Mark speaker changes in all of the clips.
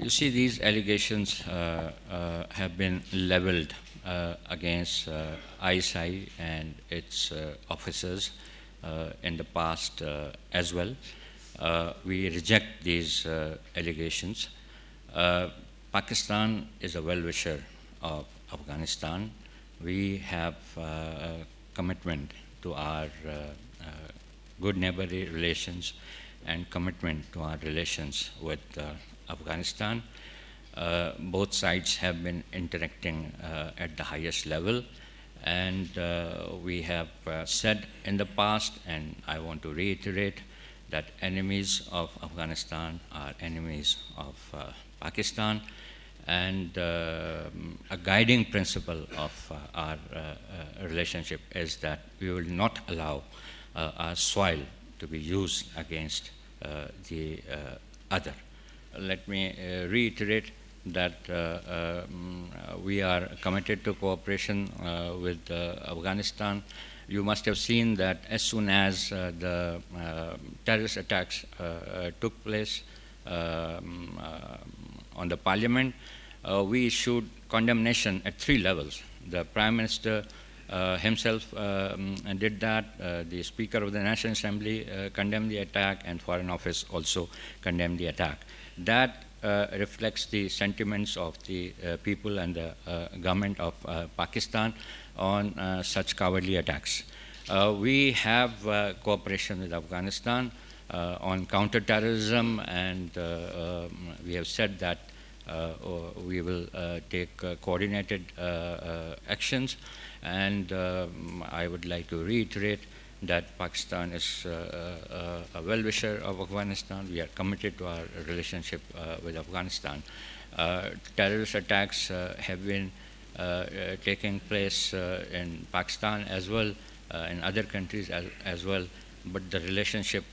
Speaker 1: You see, these allegations have been leveled against ISI and its officers in the past as well. We reject these allegations. Pakistan is a well-wisher of Afghanistan. We have a commitment to our good neighborly relations and commitment to our relations with Afghanistan. Both sides have been interacting at the highest level, and we have said in the past, and I want to reiterate, that enemies of Afghanistan are enemies of Pakistan, and a guiding principle of our relationship is that we will not allow our soil to be used against the other. Let me reiterate that we are committed to cooperation with Afghanistan. You must have seen that as soon as the terrorist attacks took place on the parliament, we issued condemnation at 3 levels. The Prime Minister himself did that. The Speaker of the National Assembly condemned the attack, and Foreign Office also condemned the attack. That reflects the sentiments of the people and the government of Pakistan on such cowardly attacks. We have cooperation with Afghanistan on counterterrorism, and we have said that we will take coordinated actions, and I would like to reiterate that Pakistan is a well-wisher of Afghanistan. We are committed to our relationship with Afghanistan. Terrorist attacks have been taking place in Pakistan as well, in other countries as well, but the relationship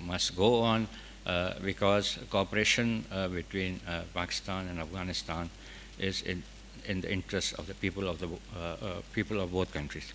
Speaker 1: must go on because cooperation between Pakistan and Afghanistan is in the interest of the people of both countries.